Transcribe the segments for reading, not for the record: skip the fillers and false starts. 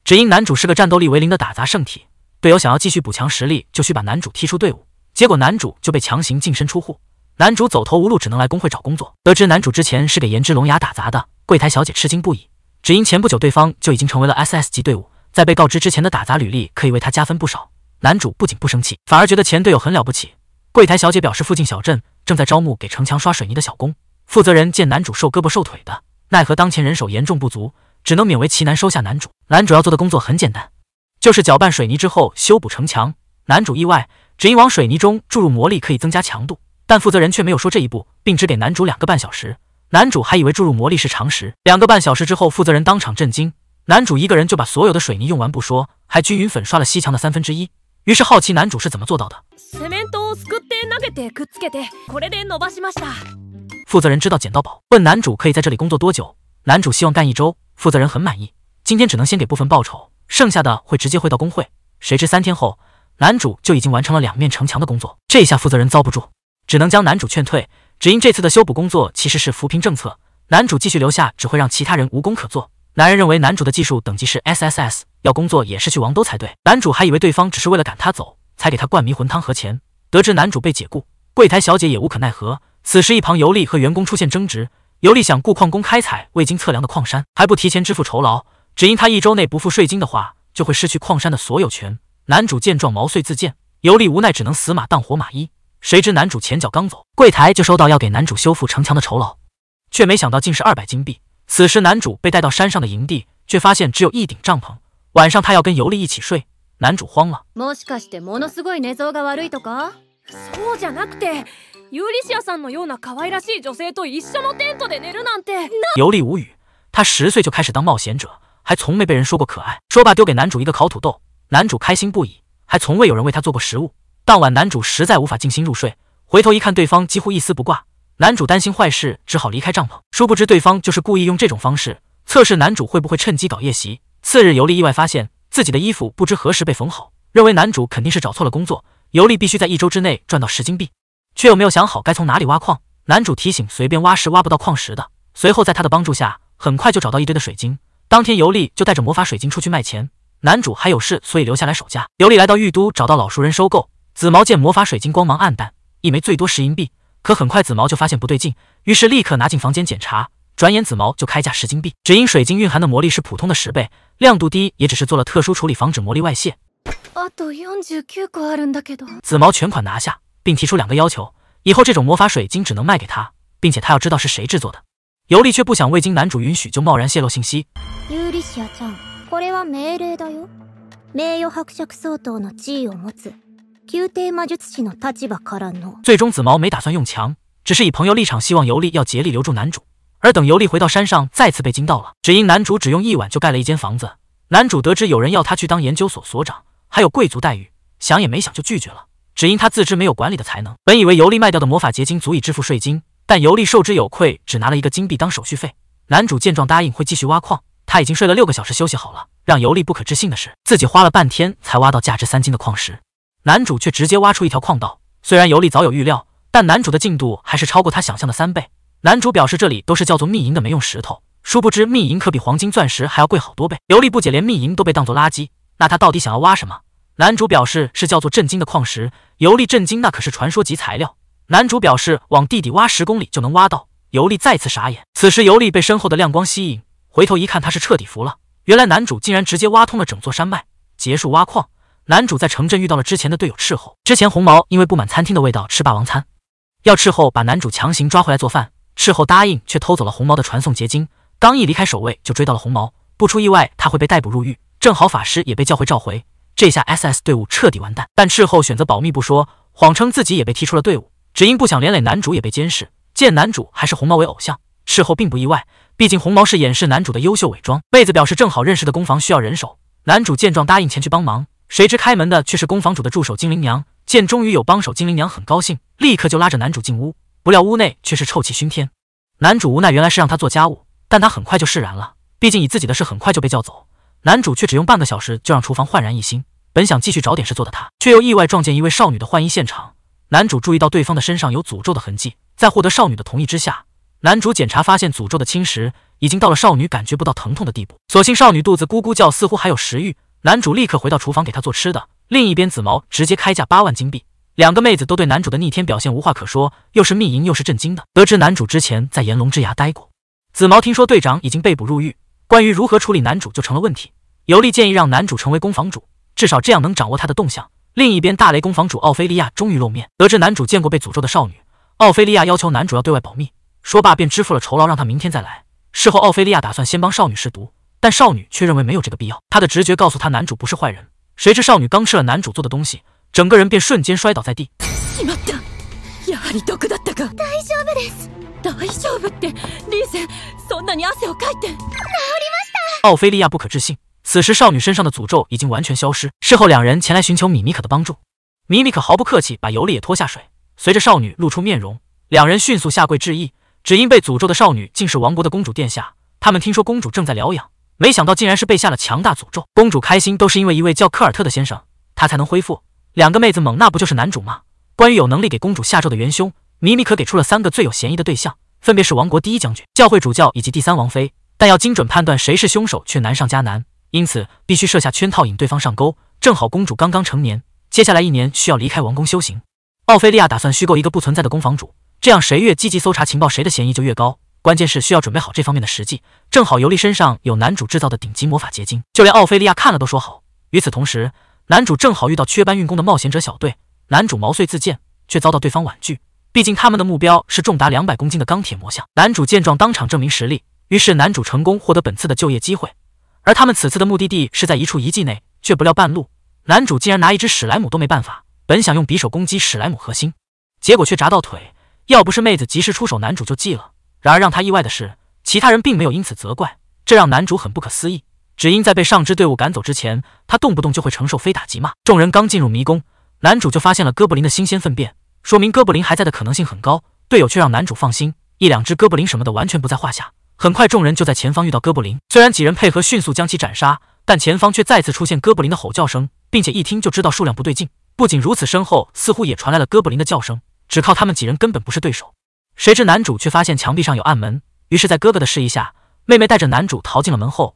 只因男主是个战斗力为零的打杂圣体，队友想要继续补强实力，就需把男主踢出队伍。结果男主就被强行净身出户，男主走投无路，只能来工会找工作。得知男主之前是给颜之龙牙打杂的，柜台小姐吃惊不已。只因前不久对方就已经成为了 SS 级队伍，在被告知之前的打杂履历可以为他加分不少。男主不仅不生气，反而觉得前队友很了不起。柜台小姐表示，附近小镇正在招募给城墙刷水泥的小工，负责人见男主瘦胳膊瘦腿的，奈何当前人手严重不足，只能勉为其难收下男主。男主要做的工作很简单，就是搅拌水泥之后修补城墙。男主意外，只因往水泥中注入魔力可以增加强度，但负责人却没有说这一步，并只给男主2个半小时。男主还以为注入魔力是常识，2个半小时之后，负责人当场震惊，男主一个人就把所有的水泥用完不说，还均匀粉刷了西墙的1/3。于是好奇男主是怎么做到的。负责人知道捡到宝，问男主可以在这里工作多久。男主希望干1周，负责人很满意，今天只能先给部分报酬，剩下的会直接汇到工会。谁知3天后，男主就已经完成了2面城墙的工作。这下负责人遭不住，只能将男主劝退。只因这次的修补工作其实是扶贫政策，男主继续留下只会让其他人无工可做。男人认为男主的技术等级是 SSS， 要工作也是去王兜才对。男主还以为对方只是为了赶他走，才给他灌迷魂汤和钱。得知男主被解雇，柜台小姐也无可奈何。此时一旁尤利和员工出现争执，尤利想雇矿工开采未经测量的矿山，还不提前支付酬劳，只因他1周内不付税金的话，就会失去矿山的所有权。男主见状毛遂自荐，尤利无奈只能死马当活马医。谁知男主前脚刚走，柜台就收到要给男主修复城墙的酬劳，却没想到竟是200金币。此时男主被带到山上的营地，却发现只有一顶帐篷，晚上他要跟尤利一起睡。男主慌了，もしかしてものすごい寝相が悪いとか？そうじゃなくて、ユーリシアさんのような可愛らしい女性と一緒のテントで寝るなんて。尤利无语，他10岁就开始当冒险者，还从没被人说过可爱。说罢丢给男主一个烤土豆，男主开心不已，还从未有人为他做过食物。当晚男主实在无法静心入睡，回头一看对方几乎一丝不挂，男主担心坏事，只好离开帐篷。殊不知对方就是故意用这种方式测试男主会不会趁机搞夜袭。次日尤利意外发现自己的衣服不知何时被缝好，认为男主肯定是找错了工作，尤利必须在1周之内赚到10金币，却又没有想好该从哪里挖矿。男主提醒随便挖是挖不到矿石的，随后在他的帮助下很快就找到一堆的水晶。当天尤利就带着魔法水晶出去卖钱，男主还有事所以留下来守家。尤利来到玉都找到老熟人收购，紫毛见魔法水晶光芒暗淡，一枚最多10银币，可很快紫毛就发现不对劲，于是立刻拿进房间检查，转眼紫毛就开价10金币。只因水晶蕴含的魔力是普通的10倍，亮度低也只是做了特殊处理防止魔力外泄。紫毛全款拿下，并提出2个要求，以后这种魔法水晶只能卖给他，并且他要知道是谁制作的。尤利却不想未经男主允许就贸然泄露信息。ユーリシアちゃん、これは命令だよ。名誉伯爵相当の地位を持つ宮廷魔術師の立場からの。最终紫毛没打算用强，只是以朋友立场希望尤利要竭力留住男主。而等尤利回到山上，再次被惊到了，只因男主只用1晚就盖了一间房子。男主得知有人要他去当研究所所长，还有贵族待遇，想也没想就拒绝了。只因他自知没有管理的才能，本以为尤利卖掉的魔法结晶足以支付税金，但尤利受之有愧，只拿了1个金币当手续费。男主见状答应会继续挖矿，他已经睡了6个小时休息好了。让尤利不可置信的是，自己花了半天才挖到价值3金的矿石，男主却直接挖出一条矿道。虽然尤利早有预料，但男主的进度还是超过他想象的3倍。男主表示这里都是叫做秘银的没用石头，殊不知秘银可比黄金钻石还要贵好多倍。尤利不解，连秘银都被当作垃圾，那他到底想要挖什么？男主表示是叫做震惊的矿石。尤利震惊，那可是传说级材料。男主表示往地底挖10公里就能挖到。尤利再次傻眼。此时尤利被身后的亮光吸引，回头一看，他是彻底服了。原来男主竟然直接挖通了整座山脉。结束挖矿，男主在城镇遇到了之前的队友斥候。之前红毛因为不满餐厅的味道吃霸王餐，要斥候把男主强行抓回来做饭。斥候答应，却偷走了红毛的传送结晶。刚一离开守卫，就追到了红毛。不出意外，他会被逮捕入狱。正好法师也被叫回召回，这下 SS 队伍彻底完蛋。但斥候选择保密不说，谎称自己也被踢出了队伍，只因不想连累男主也被监视。见男主还是红毛为偶像，斥候并不意外，毕竟红毛是掩饰男主的优秀伪装。妹子表示正好认识的工坊需要人手，男主见状答应前去帮忙。谁知开门的却是工坊主的助手精灵娘。见终于有帮手，精灵娘很高兴，立刻就拉着男主进屋。不料屋内却是臭气熏天。男主无奈，原来是让他做家务，但他很快就释然了，毕竟以自己的事很快就被叫走。男主却只用半个小时就让厨房焕然一新。本想继续找点事做的他，却又意外撞见一位少女的换衣现场。男主注意到对方的身上有诅咒的痕迹，在获得少女的同意之下，男主检查发现诅咒的侵蚀已经到了少女感觉不到疼痛的地步，所幸少女肚子咕咕叫，似乎还有食欲。男主立刻回到厨房给她做吃的。另一边，紫毛直接开价8万金币。两个妹子都对男主的逆天表现无话可说，又是密营又是震惊的。得知男主之前在炎龙之崖待过，紫毛听说队长已经被捕入狱，关于如何处理男主就成了问题。尤利建议让男主成为攻防主，至少这样能掌握他的动向。另一边，大雷攻防主奥菲利亚终于露面，得知男主见过被诅咒的少女，奥菲利亚要求男主要对外保密。说罢便支付了酬劳，让他明天再来。事后，奥菲利亚打算先帮少女试毒，但少女却认为没有这个必要。她的直觉告诉她男主不是坏人。谁知少女刚吃了男主做的东西，整个人便瞬间摔倒在地。やはり毒だったか。大丈夫です。大丈夫ってリーゼ、そんなに汗をかいて。治りました。奥菲利亚不可置信，此时少女身上的诅咒已经完全消失。事后两人前来寻求米米可的帮助，米米可毫不客气把尤利也拖下水。随着少女露出面容，两人迅速下跪致意。只因被诅咒的少女竟是王国的公主殿下，他们听说公主正在疗养，没想到竟然是被下了强大诅咒。公主开心都是因为一位叫科尔特的先生，他才能恢复。两个妹子猛，那不就是男主吗？关于有能力给公主下咒的元凶，米米可给出了3个最有嫌疑的对象，分别是王国第1将军、教会主教以及第3王妃。但要精准判断谁是凶手却难上加难，因此必须设下圈套引对方上钩。正好公主刚刚成年，接下来1年需要离开王宫修行。奥菲利亚打算虚构一个不存在的攻防主，这样谁越积极搜查情报，谁的嫌疑就越高。关键是需要准备好这方面的实际。正好尤利身上有男主制造的顶级魔法结晶，就连奥菲利亚看了都说好。与此同时，男主正好遇到缺班运功的冒险者小队，男主毛遂自荐，却遭到对方婉拒。毕竟他们的目标是重达200公斤的钢铁魔像。男主见状当场证明实力，于是男主成功获得本次的就业机会。而他们此次的目的地是在一处遗迹内，却不料半路男主竟然拿一只史莱姆都没办法，本想用匕首攻击史莱姆核心，结果却砸到腿。要不是妹子及时出手，男主就记了。然而让他意外的是，其他人并没有因此责怪，这让男主很不可思议。只因在被上支队伍赶走之前，他动不动就会承受非打即骂。众人刚进入迷宫，男主就发现了哥布林的新鲜粪便，说明哥布林还在的可能性很高。队友却让男主放心，1、2只哥布林什么的完全不在话下。很快众人就在前方遇到哥布林，虽然几人配合迅速将其斩杀，但前方却再次出现哥布林的吼叫声，并且一听就知道数量不对劲。不仅如此，身后似乎也传来了哥布林的叫声，只靠他们几人根本不是对手。谁知男主却发现墙壁上有暗门，于是在哥哥的示意下，妹妹带着男主逃进了门后。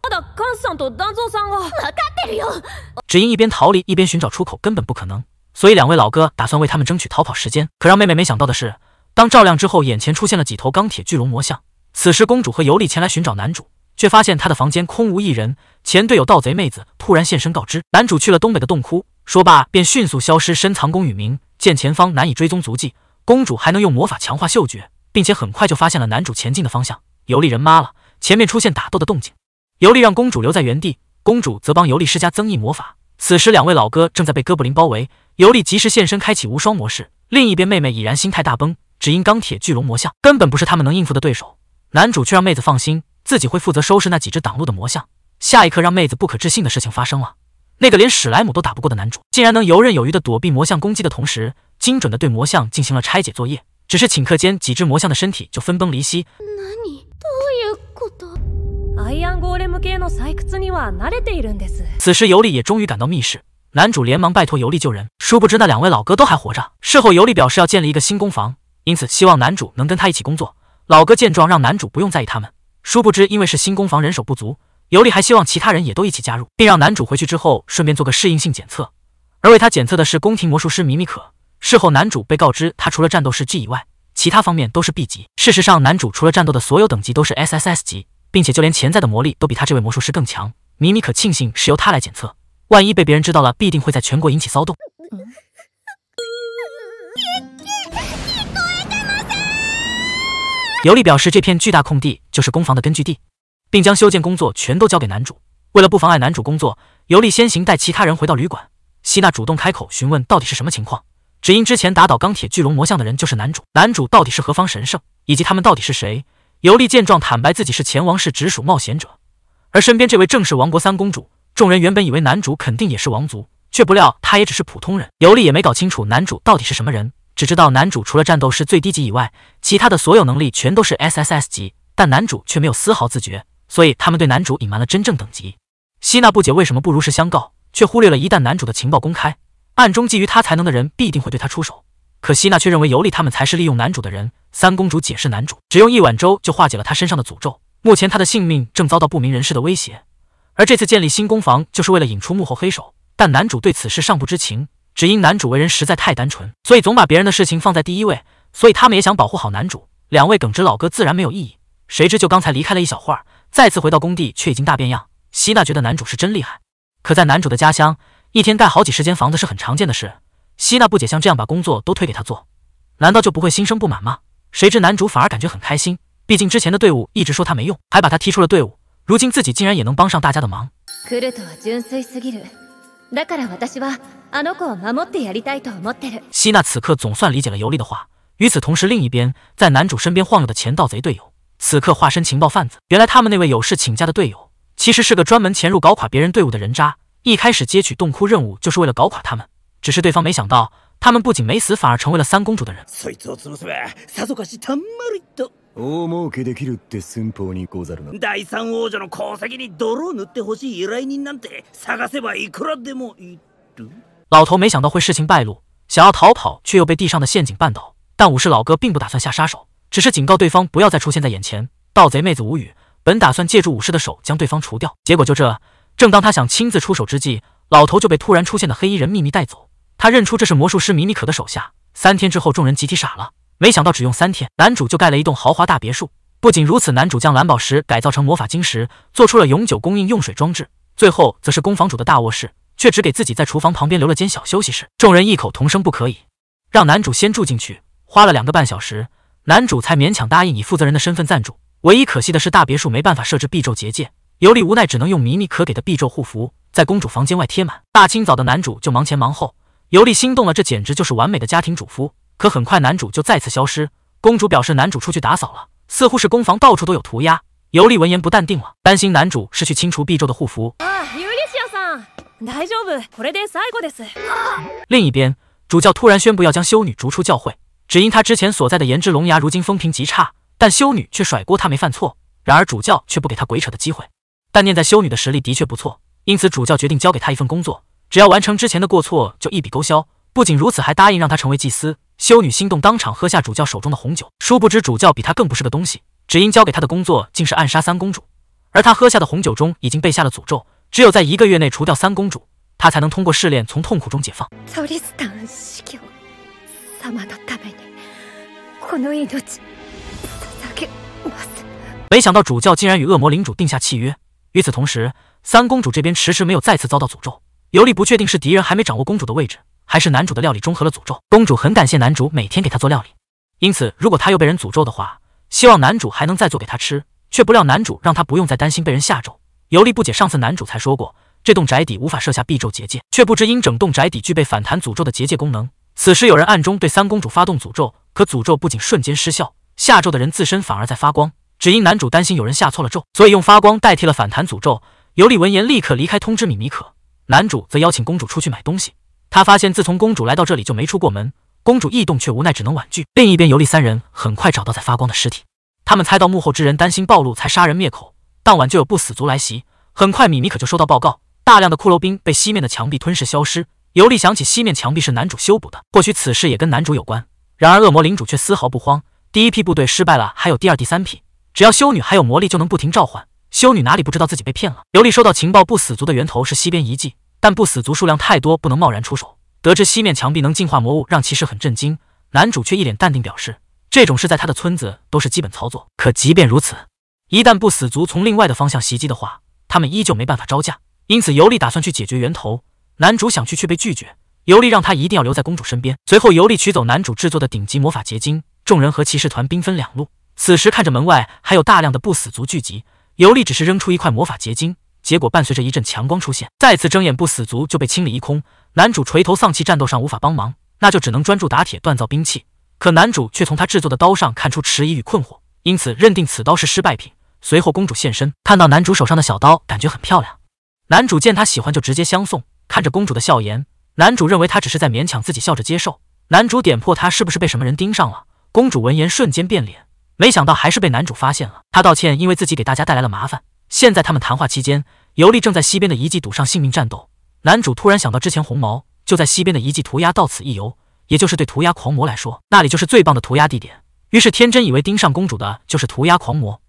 只因一边逃离一边寻找出口根本不可能，所以2位老哥打算为他们争取逃跑时间。可让妹妹没想到的是，当照亮之后，眼前出现了几头钢铁巨龙魔像。此时公主和尤利前来寻找男主，却发现他的房间空无一人。前队友盗贼妹子突然现身告知男主去了东北的洞窟，说罢便迅速消失，深藏功与名。见前方难以追踪足迹，公主还能用魔法强化嗅觉，并且很快就发现了男主前进的方向。尤利人妈了，前面出现打斗的动静，尤利让公主留在原地，公主则帮尤利施加增益魔法。此时2位老哥正在被哥布林包围，尤利及时现身开启无双模式。另一边妹妹已然心态大崩，只因钢铁巨龙魔像根本不是他们能应付的对手。男主却让妹子放心，自己会负责收拾那几只挡路的魔像。下一刻让妹子不可置信的事情发生了，那个连史莱姆都打不过的男主，竟然能游刃有余的躲避魔像攻击的同时，精准的对魔像进行了拆解作业。只是顷刻间，几只魔像的身体就分崩离析。此时尤利也终于赶到密室，男主连忙拜托尤利救人，殊不知那2位老哥都还活着。事后尤利表示要建立一个新工房，因此希望男主能跟他一起工作。老哥见状让男主不用在意他们，殊不知因为是新工房人手不足，尤利还希望其他人也都一起加入，并让男主回去之后顺便做个适应性检测。而为他检测的是宫廷魔术师米米可。事后男主被告知他除了战斗是 G 以外，其他方面都是 B 级。事实上男主除了战斗的所有等级都是 SSS 级，并且就连潜在的魔力都比他这位魔术师更强。米米可庆幸是由他来检测，万一被别人知道了，必定会在全国引起骚动。尤利表示这片巨大空地就是攻防的根据地，并将修建工作全都交给男主。为了不妨碍男主工作，尤利先行带其他人回到旅馆。希娜主动开口询问到底是什么情况，只因之前打倒钢铁巨龙魔像的人就是男主。男主到底是何方神圣，以及他们到底是谁？尤利见状坦白自己是前王室直属冒险者，而身边这位正是王国3公主。众人原本以为男主肯定也是王族，却不料他也只是普通人。尤利也没搞清楚男主到底是什么人，只知道男主除了战斗是最低级以外，其他的所有能力全都是 SSS 级，但男主却没有丝毫自觉，所以他们对男主隐瞒了真正等级。希娜不解为什么不如实相告，却忽略了一旦男主的情报公开，暗中觊觎他才能的人必定会对他出手。可希娜却认为尤利他们才是利用男主的人。三公主解释男主只用1碗粥就化解了他身上的诅咒，目前他的性命正遭到不明人士的威胁，而这次建立新工坊就是为了引出幕后黑手。但男主对此事尚不知情，只因男主为人实在太单纯，所以总把别人的事情放在第一位，所以他们也想保护好男主。两位耿直老哥自然没有异议，谁知就刚才离开了一小会儿，再次回到工地却已经大变样。希娜觉得男主是真厉害，可在男主的家乡，一天盖好几10间房子是很常见的事。希娜不解像这样把工作都推给他做，难道就不会心生不满吗？谁知男主反而感觉很开心，毕竟之前的队伍一直说他没用，还把他踢出了队伍，如今自己竟然也能帮上大家的忙。希娜此刻总算理解了尤利的话。与此同时，另一边在男主身边晃悠的前盗贼队友，此刻化身情报贩子。原来他们那位有事请假的队友，其实是个专门潜入搞垮別人队伍的人渣。一开始接取洞窟任务就是为了搞垮他们，只是对方没想到，他们不仅没死，反而成为了三公主的人。大儲けできるって寸法にござるな。第三王女の功績に泥を塗ってほしい依頼人なんて探せばいくらでもいる。老头没想到会事情败露，想要逃跑却又被地上的陷阱绊倒。但武士老哥并不打算下杀手，只是警告对方不要再出现在眼前。盗贼妹子无语，本打算借助武士的手将对方除掉，结果就这，正当他想亲自出手之际，老头就被突然出现的黑衣人秘密带走。他认出这是魔术师米米可的手下。3天之后，众人集体傻了。没想到只用3天，男主就盖了一栋豪华大别墅。不仅如此，男主将蓝宝石改造成魔法晶石，做出了永久供应用水装置。最后则是工坊主的大卧室，却只给自己在厨房旁边留了间小休息室。众人异口同声不可以，让男主先住进去。花了2个半小时，男主才勉强答应以负责人的身份暂住。唯一可惜的是，大别墅没办法设置避咒结界，尤利无奈只能用米米可给的避咒护符在公主房间外贴满。大清早的男主就忙前忙后，尤利心动了，这简直就是完美的家庭主夫。可很快男主就再次消失，公主表示男主出去打扫了，似乎是工房到处都有涂鸦。尤利闻言不淡定了，担心男主是去清除避咒的护符。另一边，主教突然宣布要将修女逐出教会，只因他之前所在的炎之龙牙如今风评极差，但修女却甩锅他没犯错。然而主教却不给他鬼扯的机会，但念在修女的实力的确不错，因此主教决定交给他一份工作，只要完成之前的过错就一笔勾销。不仅如此，还答应让他成为祭司。修女心动，当场喝下主教手中的红酒。殊不知主教比他更不是个东西，只因交给他的工作竟是暗杀三公主，而他喝下的红酒中已经被下了诅咒，只有在1个月内除掉三公主，他才能通过试炼从痛苦中解放。没想到主教竟然与恶魔领主定下契约。与此同时，三公主这边迟迟没有再次遭到诅咒，尤利不确定是敌人还没掌握公主的位置，还是男主的料理中和了诅咒。公主很感谢男主每天给她做料理，因此如果她又被人诅咒的话，希望男主还能再做给她吃。却不料男主让她不用再担心被人下咒。尤利不解，上次男主才说过这栋宅邸无法设下避咒结界，却不知因整栋宅邸具备反弹诅咒的结界功能。此时有人暗中对三公主发动诅咒，可诅咒不仅瞬间失效，下咒的人自身反而在发光。只因男主担心有人下错了咒，所以用发光代替了反弹诅咒。尤利闻言立刻离开通知米米可，男主则邀请公主出去买东西。他发现自从公主来到这里就没出过门，公主异动却无奈只能婉拒。另一边，尤利三人很快找到在发光的尸体，他们猜到幕后之人担心暴露才杀人灭口。当晚就有不死族来袭，很快米米可就收到报告，大量的骷髅兵被西面的墙壁吞噬消失。尤利想起西面墙壁是男主修补的，或许此事也跟男主有关。然而恶魔领主却丝毫不慌，第一批部队失败了，还有第二、第三批，只要修女还有魔力就能不停召唤。修女哪里不知道自己被骗了？尤利收到情报，不死族的源头是西边遗迹，但不死族数量太多，不能贸然出手。得知西面墙壁能净化魔物，让骑士很震惊。男主却一脸淡定表示，这种事在他的村子都是基本操作。可即便如此，一旦不死族从另外的方向袭击的话，他们依旧没办法招架。因此尤利打算去解决源头。男主想去却被拒绝，尤利让他一定要留在公主身边。随后尤利取走男主制作的顶级魔法结晶，众人和骑士团兵分两路。此时看着门外还有大量的不死族聚集，尤利只是扔出一块魔法结晶，结果伴随着一阵强光出现，再次睁眼不死族就被清理一空。男主垂头丧气，战斗上无法帮忙，那就只能专注打铁锻造兵器。可男主却从他制作的刀上看出迟疑与困惑，因此认定此刀是失败品。随后公主现身，看到男主手上的小刀，感觉很漂亮。男主见他喜欢就直接相送。看着公主的笑颜，男主认为他只是在勉强自己笑着接受。男主点破他是不是被什么人盯上了，公主闻言瞬间变脸，没想到还是被男主发现了。他道歉，因为自己给大家带来了麻烦。现在他们谈话期间，尤利正在西边的遗迹赌上性命战斗。男主突然想到之前红毛就在西边的遗迹涂鸦，到此一游，也就是对涂鸦狂魔来说，那里就是最棒的涂鸦地点。于是天真以为盯上公主的就是涂鸦狂魔，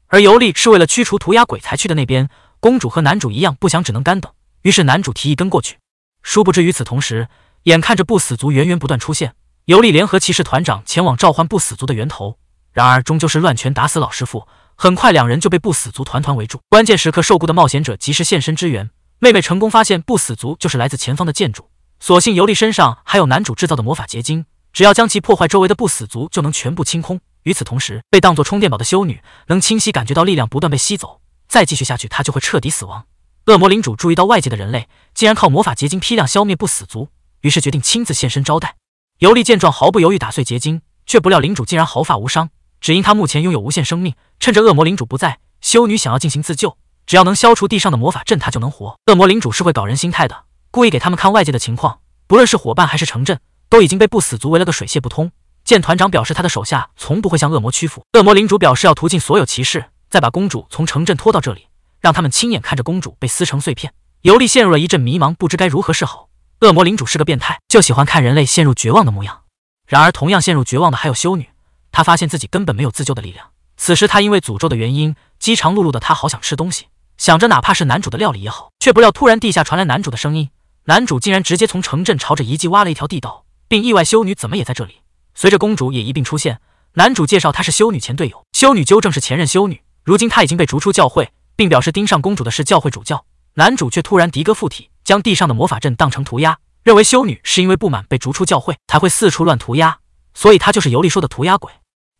而尤利是为了驱除涂鸦鬼才去的那边。公主和男主一样不想只能干等，于是男主提议跟过去。殊不知与此同时，眼看着不死族源源不断出现，尤利联合骑士团长前往召唤不死族的源头，然而终究是乱拳打死老师傅，很快两人就被不死族团团围住。关键时刻受雇的冒险者及时现身支援，妹妹成功发现不死族就是来自前方的建筑，所幸尤利身上还有男主制造的魔法结晶，只要将其破坏，周围的不死族就能全部清空。与此同时，被当作充电宝的修女能清晰感觉到力量不断被吸走，再继续下去她就会彻底死亡。恶魔领主注意到外界的人类竟然靠魔法结晶批量消灭不死族，于是决定亲自现身招待。尤利见状毫不犹豫打碎结晶，却不料领主竟然毫发无伤，只因他目前拥有无限生命。趁着恶魔领主不在，修女想要进行自救，只要能消除地上的魔法阵，她就能活。恶魔领主是会搞人心态的，故意给他们看外界的情况，不论是伙伴还是城镇，都已经被不死族围了个水泄不通。见团长表示他的手下从不会向恶魔屈服，恶魔领主表示要屠尽所有骑士，再把公主从城镇拖到这里，让他们亲眼看着公主被撕成碎片。尤利陷入了一阵迷茫，不知该如何是好。恶魔领主是个变态，就喜欢看人类陷入绝望的模样。然而同样陷入绝望的还有修女，她发现自己根本没有自救的力量。此时她因为诅咒的原因，饥肠辘辘的她好想吃东西，想着哪怕是男主的料理也好，却不料突然地下传来男主的声音。男主竟然直接从城镇朝着遗迹挖了一条地道，并意外修女怎么也在这里。随着公主也一并出现，男主介绍她是修女前队友，修女纠正是前任修女，如今她已经被逐出教会，并表示盯上公主的是教会主教。男主却突然敌歌附体，将地上的魔法阵当成涂鸦，认为修女是因为不满被逐出教会才会四处乱涂鸦，所以她就是尤利说的涂鸦鬼。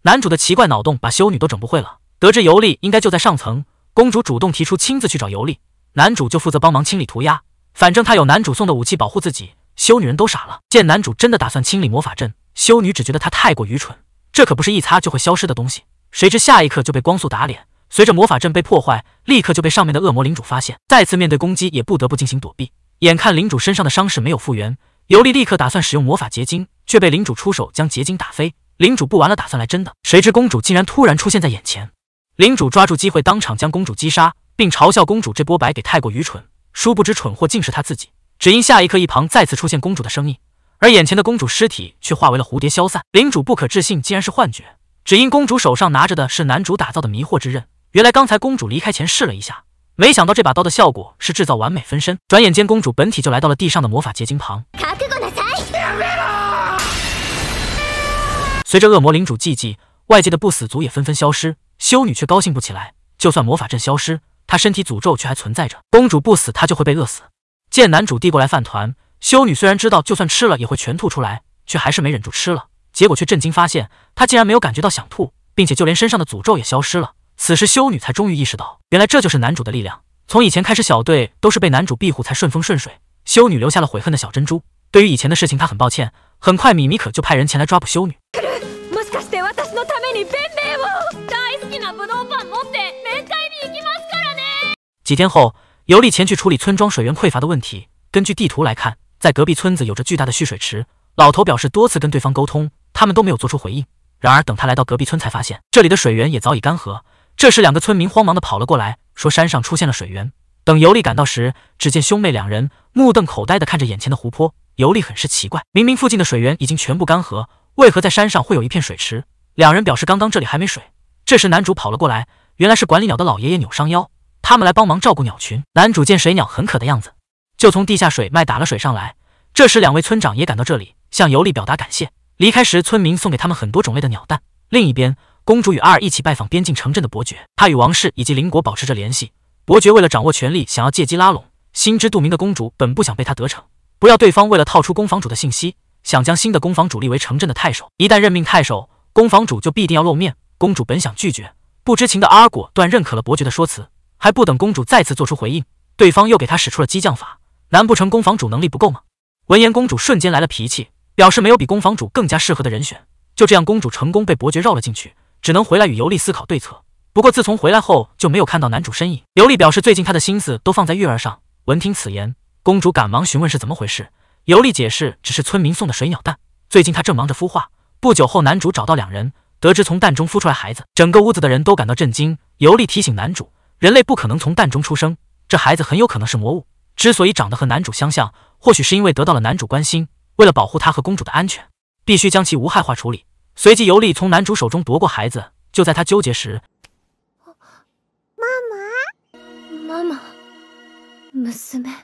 男主的奇怪脑洞把修女都整不会了。得知尤利应该就在上层，公主主动提出亲自去找尤利，男主就负责帮忙清理涂鸦，反正他有男主送的武器保护自己。修女人都傻了，见男主真的打算清理魔法阵，修女只觉得他太过愚蠢，这可不是一擦就会消失的东西。谁知下一刻就被光速打脸，随着魔法阵被破坏，立刻就被上面的恶魔领主发现，再次面对攻击也不得不进行躲避。眼看领主身上的伤势没有复原，尤利立刻打算使用魔法结晶，却被领主出手将结晶打飞。领主不玩了，打算来真的，谁知公主竟然突然出现在眼前。领主抓住机会当场将公主击杀，并嘲笑公主这波白给太过愚蠢，殊不知蠢货竟是他自己。只因下一刻一旁再次出现公主的声音，而眼前的公主尸体却化为了蝴蝶消散。领主不可置信，竟然是幻觉，只因公主手上拿着的是男主打造的迷惑之刃。原来刚才公主离开前试了一下，没想到这把刀的效果是制造完美分身。转眼间公主本体就来到了地上的魔法结晶旁。随着恶魔领主寂寂，外界的不死族也纷纷消失，修女却高兴不起来。就算魔法阵消失，她身体诅咒却还存在着，公主不死她就会被饿死。见男主递过来饭团，修女虽然知道就算吃了也会全吐出来，却还是没忍住吃了，结果却震惊发现她竟然没有感觉到想吐，并且就连身上的诅咒也消失了。此时修女才终于意识到，原来这就是男主的力量。从以前开始，小队都是被男主庇护才顺风顺水。修女留下了悔恨的小珍珠，对于以前的事情她很抱歉。很快米米可就派人前来抓捕修女。几天后，尤利前去处理村庄水源匮乏的问题。根据地图来看，在隔壁村子有着巨大的蓄水池，老头表示多次跟对方沟通，他们都没有做出回应。然而等他来到隔壁村才发现，这里的水源也早已干涸。这时两个村民慌忙地跑了过来，说山上出现了水源。等尤利赶到时，只见兄妹两人目瞪口呆地看着眼前的湖泊。尤利很是奇怪，明明附近的水源已经全部干涸，为何在山上会有一片水池？两人表示刚刚这里还没水。这时男主跑了过来，原来是管理鸟的老爷爷扭伤腰，他们来帮忙照顾鸟群。男主见水鸟很渴的样子，就从地下水脉打了水上来。这时两位村长也赶到这里，向尤利表达感谢。离开时，村民送给他们很多种类的鸟蛋。另一边，公主与阿尔一起拜访边境城镇的伯爵，他与王室以及邻国保持着联系。伯爵为了掌握权力，想要借机拉拢。心知肚明的公主本不想被他得逞，不料对方为了套出宫房主的信息，想将新的宫房主立为城镇的太守。一旦任命太守，宫房主就必定要露面。公主本想拒绝，不知情的阿尔果断认可了伯爵的说辞。还不等公主再次做出回应，对方又给她使出了激将法。难不成宫房主能力不够吗？闻言，公主瞬间来了脾气，表示没有比宫房主更加适合的人选。就这样，公主成功被伯爵绕了进去，只能回来与尤利思考对策。不过自从回来后就没有看到男主身影。尤利表示最近他的心思都放在月儿上。闻听此言，公主赶忙询问是怎么回事。尤利解释只是村民送的水鸟蛋，最近他正忙着孵化。不久后，男主找到两人，得知从蛋中孵出来孩子，整个屋子的人都感到震惊。尤利提醒男主，人类不可能从蛋中出生，这孩子很有可能是魔物。之所以长得和男主相像，或许是因为得到了男主关心。为了保护他和公主的安全，必须将其无害化处理。随即，尤利从男主手中夺过孩子。就在他纠结时，妈妈，娘。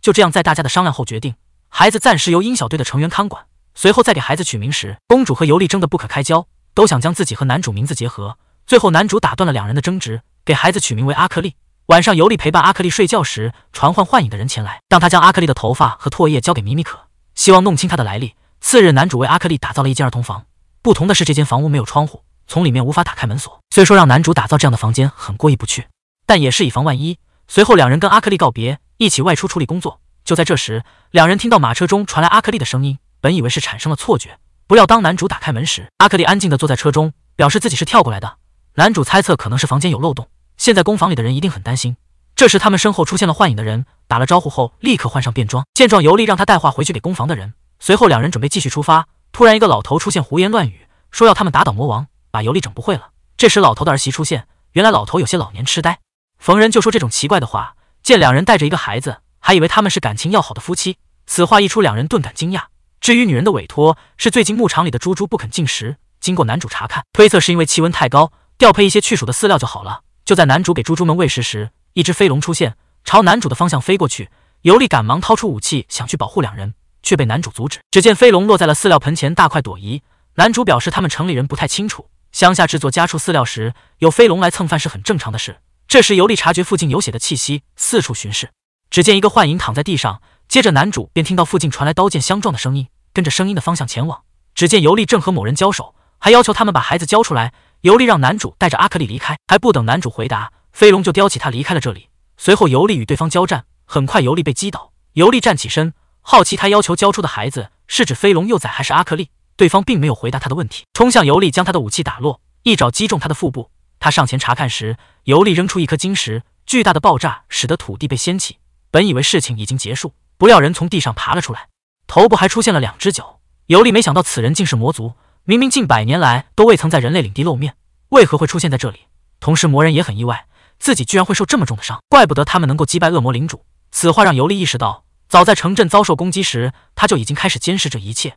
就这样，在大家的商量后决定，孩子暂时由鹰小队的成员看管。随后再给孩子取名时，公主和尤利争得不可开交，都想将自己和男主名字结合。最后，男主打断了两人的争执，给孩子取名为阿克利。晚上，尤利陪伴阿克利睡觉时，传唤幻影的人前来，让他将阿克利的头发和唾液交给米米可，希望弄清他的来历。次日，男主为阿克利打造了一间儿童房，不同的是，这间房屋没有窗户，从里面无法打开门锁。虽说让男主打造这样的房间很过意不去，但也是以防万一。随后，两人跟阿克利告别，一起外出处理工作。就在这时，两人听到马车中传来阿克利的声音，本以为是产生了错觉，不料当男主打开门时，阿克利安静地坐在车中，表示自己是跳过来的。男主猜测可能是房间有漏洞，现在工坊里的人一定很担心。这时他们身后出现了幻影的人，打了招呼后立刻换上便装。见状，尤利让他带话回去给工坊的人。随后两人准备继续出发，突然一个老头出现，胡言乱语，说要他们打倒魔王，把尤利整不会了。这时老头的儿媳出现，原来老头有些老年痴呆。逢人就说这种奇怪的话，见两人带着一个孩子，还以为他们是感情要好的夫妻。此话一出，两人顿感惊讶。至于女人的委托，是最近牧场里的猪猪不肯进食，经过男主查看，推测是因为气温太高，调配一些去暑的饲料就好了。就在男主给猪猪们喂食时，一只飞龙出现，朝男主的方向飞过去。尤利赶忙掏出武器想去保护两人，却被男主阻止。只见飞龙落在了饲料盆前，大快朵颐。男主表示他们城里人不太清楚，乡下制作家畜饲料时，有飞龙来蹭饭是很正常的事。这时尤利察觉附近有血的气息，四处巡视。只见一个幻影躺在地上，接着男主便听到附近传来刀剑相撞的声音，跟着声音的方向前往。只见尤利正和某人交手，还要求他们把孩子交出来。尤利让男主带着阿克利离开，还不等男主回答，飞龙就叼起他离开了这里。随后尤利与对方交战，很快尤利被击倒。尤利站起身，好奇他要求交出的孩子是指飞龙幼崽还是阿克利，对方并没有回答他的问题，冲向尤利将他的武器打落，一爪击中他的腹部。他上前查看时，尤利扔出一颗晶石，巨大的爆炸使得土地被掀起。本以为事情已经结束，不料人从地上爬了出来，头部还出现了两只脚。尤利没想到此人竟是魔族，明明近100年来都未曾在人类领地露面，为何会出现在这里？同时魔人也很意外，自己居然会受这么重的伤，怪不得他们能够击败恶魔领主。此话让尤利意识到，早在城镇遭受攻击时，他就已经开始监视这一切。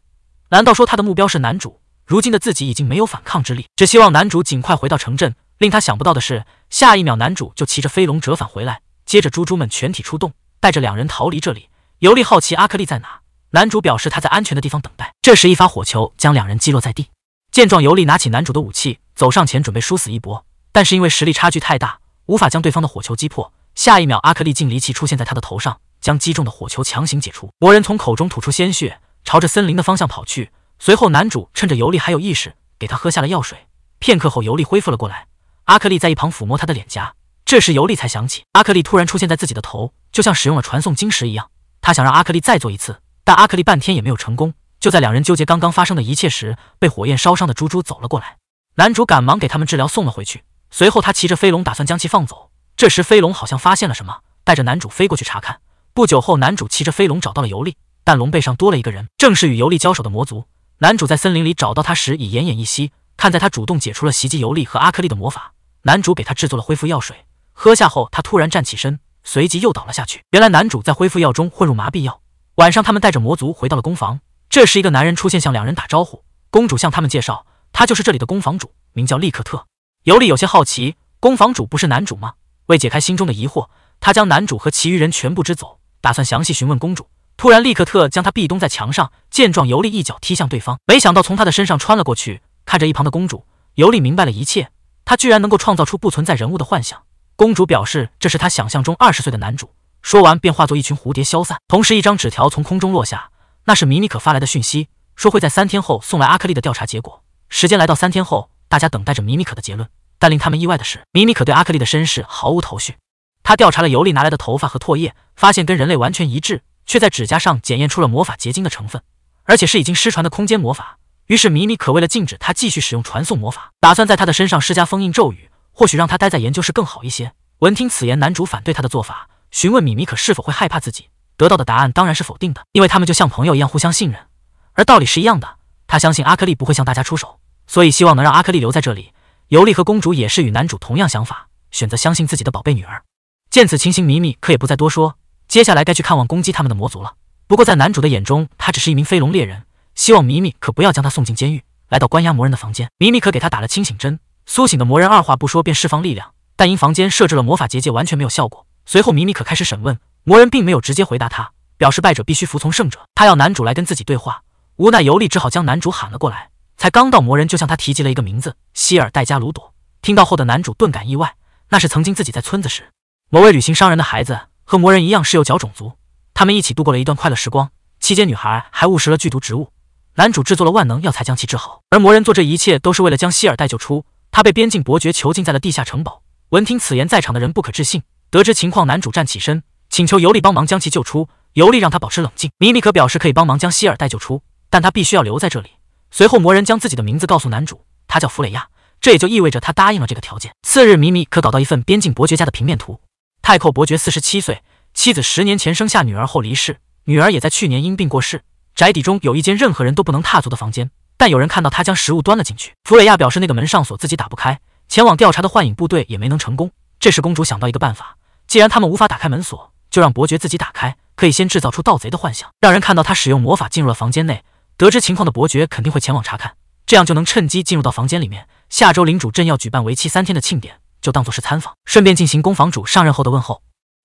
难道说他的目标是男主？如今的自己已经没有反抗之力，只希望男主尽快回到城镇。令他想不到的是，下一秒男主就骑着飞龙折返回来，接着猪猪们全体出动，带着两人逃离这里。尤利好奇阿克利在哪，男主表示他在安全的地方等待。这时一发火球将两人击落在地。见状，尤利拿起男主的武器，走上前准备殊死一搏，但是因为实力差距太大，无法将对方的火球击破。下一秒，阿克利竟离奇出现在他的头上，将击中的火球强行解除。魔人从口中吐出鲜血，朝着森林的方向跑去。随后男主趁着尤利还有意识，给他喝下了药水。片刻后，尤利恢复了过来。阿克利在一旁抚摸他的脸颊，这时尤利才想起，阿克利突然出现在自己的头，就像使用了传送晶石一样。他想让阿克利再做一次，但阿克利半天也没有成功。就在两人纠结刚刚发生的一切时，被火焰烧伤的猪猪走了过来。男主赶忙给他们治疗，送了回去。随后他骑着飞龙打算将其放走，这时飞龙好像发现了什么，带着男主飞过去查看。不久后，男主骑着飞龙找到了尤利，但龙背上多了一个人，正是与尤利交手的魔族。男主在森林里找到他时已奄奄一息，看在他主动解除了袭击尤利和阿克利的魔法，男主给他制作了恢复药水，喝下后他突然站起身，随即又倒了下去。原来男主在恢复药中混入麻痹药。晚上他们带着魔族回到了工坊，这时一个男人出现向两人打招呼，公主向他们介绍，他就是这里的工坊主，名叫利克特。尤利有些好奇，工坊主不是男主吗？为解开心中的疑惑，他将男主和其余人全部支走，打算详细询问公主。突然利克特将他壁咚在墙上，见状尤利一脚踢向对方，没想到从他的身上穿了过去。看着一旁的公主，尤利明白了一切，他居然能够创造出不存在人物的幻想。公主表示这是他想象中20岁的男主，说完便化作一群蝴蝶消散。同时一张纸条从空中落下，那是米米可发来的讯息，说会在3天后送来阿克利的调查结果。时间来到3天后，大家等待着米米可的结论，但令他们意外的是，米米可对阿克利的身世毫无头绪。他调查了尤利拿来的头发和唾液，发现跟人类完全一致，却在指甲上检验出了魔法结晶的成分，而且是已经失传的空间魔法。于是米米可为了禁止他继续使用传送魔法，打算在他的身上施加封印咒语，或许让他待在研究室更好一些。闻听此言，男主反对他的做法，询问米米可是否会害怕自己，得到的答案当然是否定的，因为他们就像朋友一样互相信任，而道理是一样的。他相信阿克利不会向大家出手，所以希望能让阿克利留在这里。尤利和公主也是与男主同样想法，选择相信自己的宝贝女儿。见此情形，米米可也不再多说，接下来该去看望攻击他们的魔族了。不过在男主的眼中，他只是一名飞龙猎人，希望米米可不要将他送进监狱。来到关押魔人的房间，米米可给他打了清醒针，苏醒的魔人二话不说便释放力量，但因房间设置了魔法结界，完全没有效果。随后米米可开始审问，魔人并没有直接回答他，表示败者必须服从胜者，他要男主来跟自己对话。无奈尤利只好将男主喊了过来，才刚到，魔人就向他提及了一个名字，希尔戴加鲁朵。听到后的男主顿感意外，那是曾经自己在村子时，某位旅行商人的孩子和魔人一样是有角种族，他们一起度过了一段快乐时光，期间女孩还误食了剧毒植物，男主制作了万能药材将其治好，而魔人做这一切都是为了将希尔带救出，他被边境伯爵囚禁在了地下城堡。闻听此言，在场的人不可置信，得知情况，男主站起身请求尤利帮忙将其救出，尤利让他保持冷静，米米可表示可以帮忙将希尔带救出，但他必须要留在这里。随后魔人将自己的名字告诉男主，他叫弗雷亚，这也就意味着他答应了这个条件。次日，米米可搞到一份边境伯爵家的平面图，太寇伯爵47岁，妻子10年前生下女儿后离世，女儿也在去年因病过世。宅邸中有一间任何人都不能踏足的房间，但有人看到他将食物端了进去。弗雷亚表示那个门上锁自己打不开，前往调查的幻影部队也没能成功。这时公主想到一个办法，既然他们无法打开门锁，就让伯爵自己打开，可以先制造出盗贼的幻想，让人看到他使用魔法进入了房间内。得知情况的伯爵肯定会前往查看，这样就能趁机进入到房间里面。下周领主镇要举办为期3天的庆典，就当作是参访，顺便进行宫房主上任后的问候，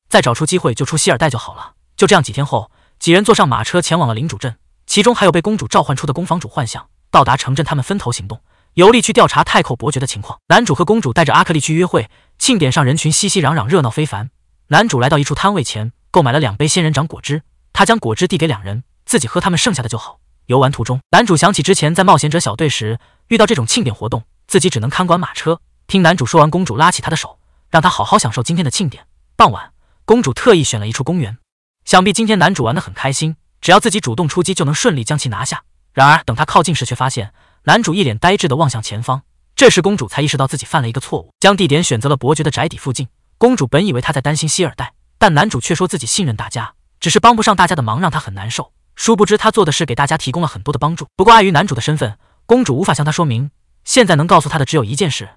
再找出机会救出希尔戴就好了。就这样，几天后，几人坐上马车前往了领主镇，其中还有被公主召唤出的宫房主幻象。到达城镇，他们分头行动，尤利去调查太寇伯爵的情况，男主和公主带着阿克利去约会。庆典上人群熙熙攘攘，热闹非凡。男主来到一处摊位前，购买了2杯仙人掌果汁，他将果汁递给2人，自己喝他们剩下的就好。游玩途中，男主想起之前在冒险者小队时遇到这种庆典活动，自己只能看管马车。听男主说完，公主拉起他的手，让他好好享受今天的庆典。傍晚，公主特意选了一处公园，想必今天男主玩得很开心，只要自己主动出击就能顺利将其拿下。然而等他靠近时，却发现男主一脸呆滞地望向前方。这时公主才意识到自己犯了一个错误，将地点选择了伯爵的宅邸附近。公主本以为他在担心希尔戴，但男主却说自己信任大家，只是帮不上大家的忙，让他很难受。殊不知他做的是给大家提供了很多的帮助，不过碍于男主的身份，公主无法向他说明，现在能告诉他的只有一件事。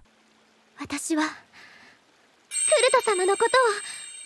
私はクルト様のことを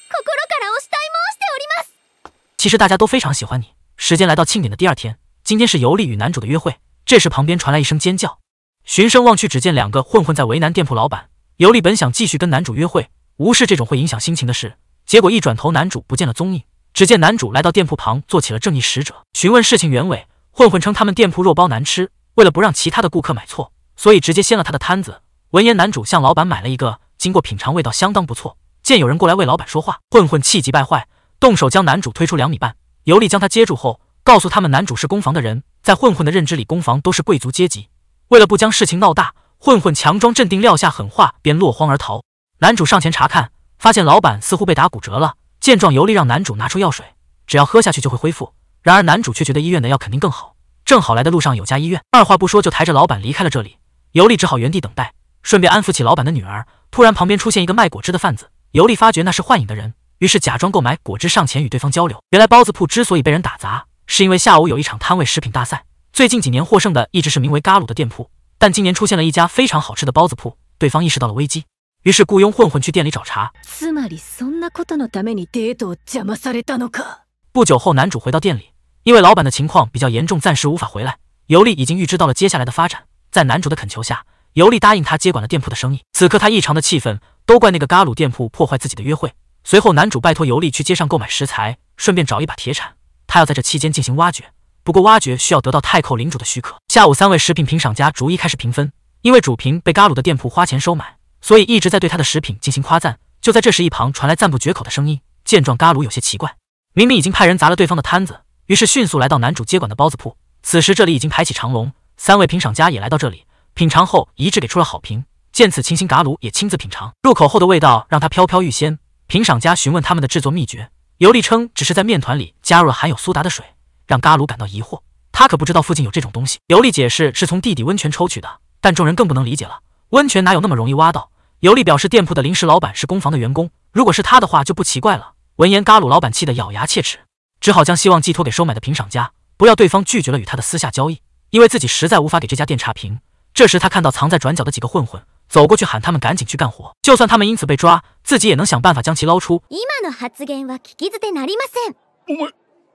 心からお慕い申しております。其实大家都非常喜欢你。时间来到庆典的第2天，今天是尤利与男主的约会。这时旁边传来一声尖叫，循声望去，只见2个混混在为难店铺老板。尤利本想继续跟男主约会，无视这种会影响心情的事，结果一转头，男主不见了踪影。只见男主来到店铺旁，做起了正义使者，询问事情原委。混混称他们店铺肉包难吃，为了不让其他的顾客买错，所以直接掀了他的摊子。闻言，男主向老板买了一个，经过品尝，味道相当不错。见有人过来为老板说话，混混气急败坏，动手将男主推出2米半。尤利将他接住后，告诉他们男主是宫房的人，在混混的认知里，宫房都是贵族阶级。为了不将事情闹大，混混强装镇定，撂下狠话，便落荒而逃。男主上前查看，发现老板似乎被打骨折了。见状，尤利让男主拿出药水，只要喝下去就会恢复。然而男主却觉得医院的药肯定更好，正好来的路上有家医院，二话不说就抬着老板离开了这里。尤利只好原地等待，顺便安抚起老板的女儿。突然旁边出现一个卖果汁的贩子，尤利发觉那是幻影的人，于是假装购买果汁上前与对方交流。原来包子铺之所以被人打砸，是因为下午有一场摊位食品大赛，最近几年获胜的一直是名为嘎鲁的店铺，但今年出现了一家非常好吃的包子铺，对方意识到了危机，于是雇佣混混去店里找茬。不久后，男主回到店里，因为老板的情况比较严重，暂时无法回来。尤利已经预知到了接下来的发展，在男主的恳求下，尤利答应他接管了店铺的生意。此刻他异常的气愤，都怪那个嘎鲁店铺破坏自己的约会。随后男主拜托尤利去街上购买食材，顺便找一把铁铲，他要在这期间进行挖掘。不过挖掘需要得到太寇领主的许可。下午，3位食品评赏家逐一开始评分，因为主评被嘎鲁的店铺花钱收买，所以一直在对他的食品进行夸赞。就在这时，一旁传来赞不绝口的声音。见状，嘎鲁有些奇怪，明明已经派人砸了对方的摊子，于是迅速来到男主接管的包子铺。此时这里已经排起长龙，3位评赏家也来到这里，品尝后一致给出了好评。见此情形，嘎鲁也亲自品尝，入口后的味道让他飘飘欲仙。评赏家询问他们的制作秘诀，尤利称只是在面团里加入了含有苏打的水，让嘎鲁感到疑惑，他可不知道附近有这种东西。尤利解释是从地底温泉抽取的，但众人更不能理解了，温泉哪有那么容易挖到？尤利表示店铺的临时老板是工房的员工，如果是他的话就不奇怪了。闻言，嘎鲁老板气得咬牙切齿，只好将希望寄托给收买的评赏家，不料对方拒绝了与他的私下交易，因为自己实在无法给这家店差评。这时他看到藏在转角的几个混混，走过去喊他们赶紧去干活，就算他们因此被抓，自己也能想办法将其捞出。今の発言は聞き捨てなりません。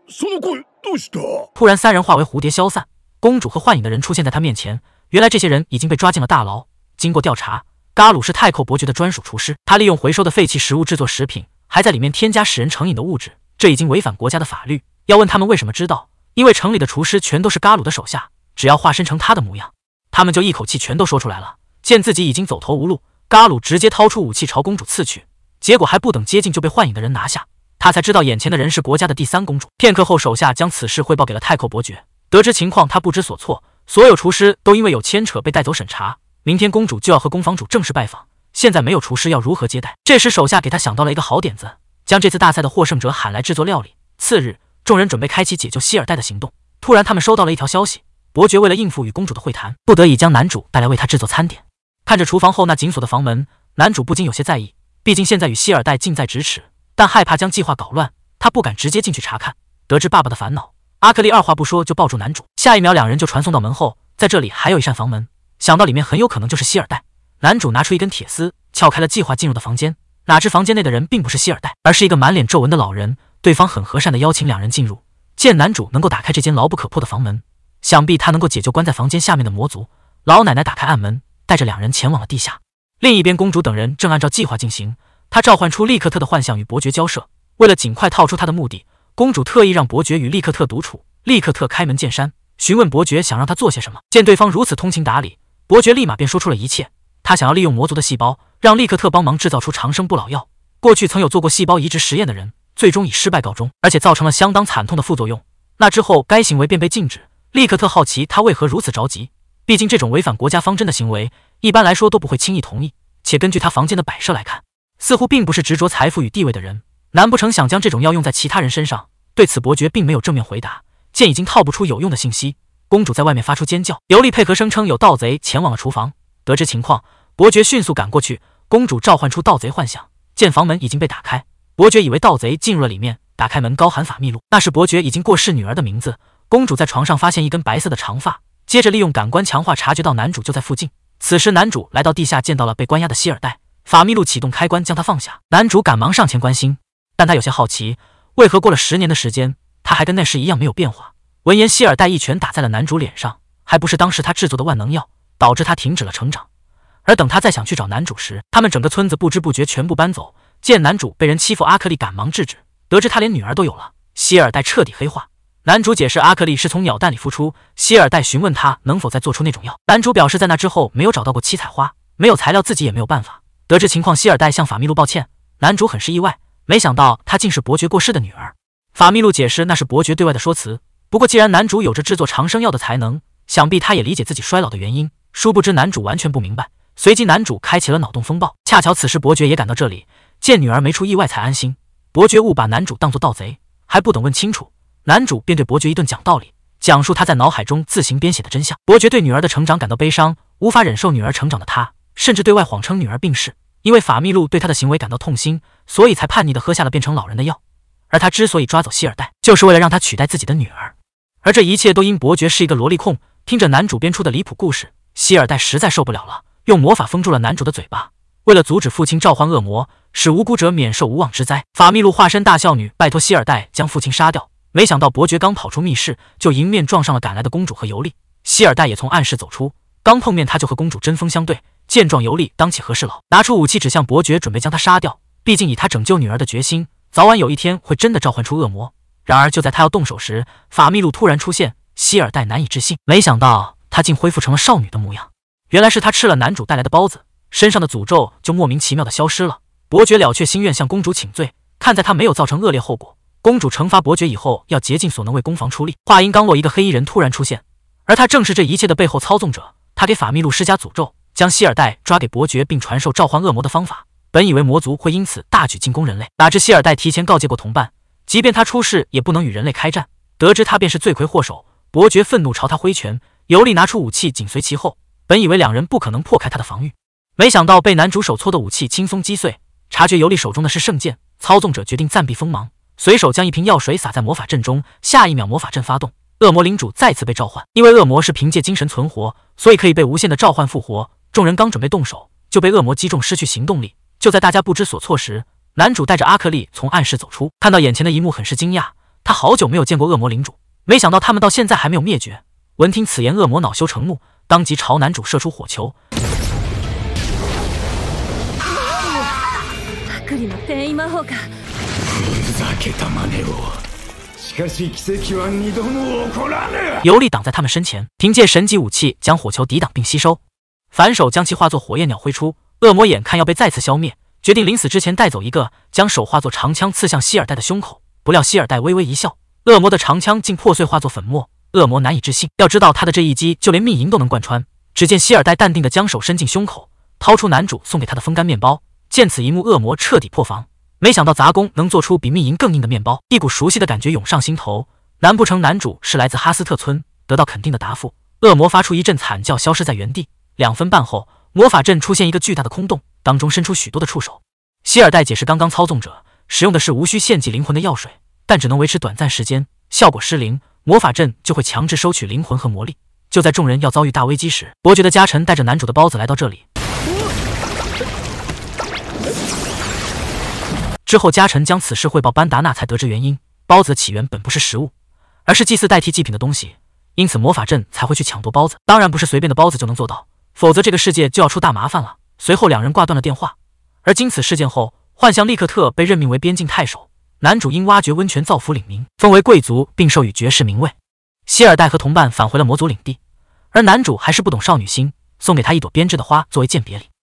その声どうした？突然，三人化为蝴蝶消散，公主和幻影的人出现在他面前。原来这些人已经被抓进了大牢。经过调查，嘎鲁是太寇伯爵的专属厨师，他利用回收的废弃食物制作食品，还在里面添加使人成瘾的物质，这已经违反国家的法律。要问他们为什么知道，因为城里的厨师全都是嘎鲁的手下，只要化身成他的模样，他们就一口气全都说出来了。见自己已经走投无路，嘎鲁直接掏出武器朝公主刺去，结果还不等接近就被幻影的人拿下。他才知道眼前的人是国家的第3公主。片刻后，手下将此事汇报给了太寇伯爵。得知情况，他不知所措，所有厨师都因为有牵扯被带走审查。明天公主就要和宫房主正式拜访，现在没有厨师要如何接待？这时手下给他想到了一个好点子，将这次大赛的获胜者喊来制作料理。次日，众人准备开启解救希尔代的行动。突然他们收到了一条消息，伯爵为了应付与公主的会谈，不得已将男主带来为他制作餐点。看着厨房后那紧锁的房门，男主不禁有些在意，毕竟现在与希尔代近在咫尺，但害怕将计划搞乱，他不敢直接进去查看。得知爸爸的烦恼，阿克利二话不说就抱住男主，下一秒两人就传送到门后。在这里还有一扇房门，想到里面很有可能就是希尔代，男主拿出一根铁丝撬开了计划进入的房间。哪知房间内的人并不是希尔代，而是一个满脸皱纹的老人。对方很和善地邀请两人进入。见男主能够打开这间牢不可破的房门，想必他能够解救关在房间下面的魔族。老奶奶打开暗门，带着两人前往了地下。另一边，公主等人正按照计划进行。她召唤出利克特的幻象与伯爵交涉，为了尽快套出他的目的，公主特意让伯爵与利克特独处。利克特开门见山询问伯爵想让他做些什么。见对方如此通情达理，伯爵立马便说出了一切。他想要利用魔族的细胞，让利克特帮忙制造出长生不老药。过去曾有做过细胞移植实验的人，最终以失败告终，而且造成了相当惨痛的副作用。那之后该行为便被禁止。利克特好奇他为何如此着急，毕竟这种违反国家方针的行为一般来说都不会轻易同意。且根据他房间的摆设来看，似乎并不是执着财富与地位的人，难不成想将这种药用在其他人身上？对此伯爵并没有正面回答。见已经套不出有用的信息，公主在外面发出尖叫。尤利配合声称有盗贼前往了厨房。得知情况，伯爵迅速赶过去。公主召唤出盗贼幻想，见房门已经被打开，伯爵以为盗贼进入了里面，打开门高喊法密路，那是伯爵已经过世女儿的名字。公主在床上发现一根白色的长发，接着利用感官强化察觉到男主就在附近。此时男主来到地下，见到了被关押的希尔代，法密路启动开关将他放下。男主赶忙上前关心，但他有些好奇，为何过了10年的时间，他还跟那时一样没有变化。闻言，希尔代一拳打在了男主脸上，还不是当时他制作的万能药，导致他停止了成长。而等他再想去找男主时，他们整个村子不知不觉全部搬走。见男主被人欺负，阿克利赶忙制止，得知他连女儿都有了，希尔代彻底黑化。男主解释阿克利是从鸟蛋里孵出，希尔代询问他能否再做出那种药，男主表示在那之后没有找到过七彩花，没有材料自己也没有办法。得知情况，希尔代向法密路抱歉，男主很是意外，没想到他竟是伯爵过世的女儿。法密路解释那是伯爵对外的说辞，不过既然男主有着制作长生药的才能，想必他也理解自己衰老的原因。殊不知男主完全不明白，随即男主开启了脑洞风暴。恰巧此时伯爵也赶到这里，见女儿没出意外才安心。伯爵误把男主当作盗贼，还不等问清楚，男主便对伯爵一顿讲道理，讲述他在脑海中自行编写的真相。伯爵对女儿的成长感到悲伤，无法忍受女儿成长的他，甚至对外谎称女儿病逝。因为法密路对他的行为感到痛心，所以才叛逆地喝下了变成老人的药。而他之所以抓走希尔代，就是为了让他取代自己的女儿。而这一切都因伯爵是一个萝莉控。听着男主编出的离谱故事，希尔代实在受不了了，用魔法封住了男主的嘴巴。为了阻止父亲召唤恶魔，使无辜者免受无妄之灾，法密路化身大孝女，拜托希尔代将父亲杀掉。没想到伯爵刚跑出密室，就迎面撞上了赶来的公主和尤利。希尔代也从暗室走出，刚碰面他就和公主针锋相对。见状，尤利当起和事佬，拿出武器指向伯爵，准备将他杀掉。毕竟以他拯救女儿的决心，早晚有一天会真的召唤出恶魔。然而就在他要动手时，法密路突然出现，希尔代难以置信，没想到他竟恢复成了少女的模样。原来是他吃了男主带来的包子，身上的诅咒就莫名其妙的消失了。伯爵了却心愿，向公主请罪。看在他没有造成恶劣后果，公主惩罚伯爵以后要竭尽所能为攻防出力。话音刚落，一个黑衣人突然出现，而他正是这一切的背后操纵者。他给法密路施加诅咒，将希尔代抓给伯爵，并传授召唤恶魔的方法。本以为魔族会因此大举进攻人类，哪知希尔代提前告诫过同伴，即便他出事也不能与人类开战。得知他便是罪魁祸首，伯爵愤怒朝他挥拳，尤利拿出武器紧随其后。本以为两人不可能破开他的防御，没想到被男主手搓的武器轻松击碎。察觉尤利手中的是圣剑，操纵者决定暂避锋芒，随手将一瓶药水洒在魔法阵中。下一秒魔法阵发动，恶魔领主再次被召唤。因为恶魔是凭借精神存活，所以可以被无限的召唤复活。众人刚准备动手，就被恶魔击中，失去行动力。就在大家不知所措时，男主带着阿克利从暗室走出，看到眼前的一幕很是惊讶。他好久没有见过恶魔领主，没想到他们到现在还没有灭绝。闻听此言，恶魔恼羞成怒，当即朝男主射出火球。尤利挡在他们身前，凭借神级武器将火球抵挡并吸收，反手将其化作火焰鸟挥出。恶魔眼看要被再次消灭，决定临死之前带走一个，将手化作长枪刺向希尔代的胸口。不料希尔代微微一笑，恶魔的长枪竟破碎化作粉末。恶魔难以置信，要知道他的这一击就连密银都能贯穿。只见希尔代淡定地将手伸进胸口，掏出男主送给他的风干面包。见此一幕，恶魔彻底破防。没想到杂工能做出比密银更硬的面包，一股熟悉的感觉涌上心头。难不成男主是来自哈斯特村？得到肯定的答复，恶魔发出一阵惨叫，消失在原地。2分半后，魔法阵出现一个巨大的空洞，当中伸出许多的触手。希尔代解释，刚刚操纵者使用的是无需献祭灵魂的药水，但只能维持短暂时间，效果失灵，魔法阵就会强制收取灵魂和魔力。就在众人要遭遇大危机时，伯爵的家臣带着男主的包子来到这里。之后家臣将此事汇报班达纳，才得知原因。包子的起源本不是食物，而是祭祀代替祭品的东西，因此魔法阵才会去抢夺包子。当然不是随便的包子就能做到，否则这个世界就要出大麻烦了。随后2人挂断了电话。而经此事件后，幻象利克特被任命为边境太守，男主因挖掘温泉造福领民，封为贵族，并授予爵士名位。希尔代和同伴返回了魔族领地，而男主还是不懂少女心，送给他一朵编织的花作为鉴别礼。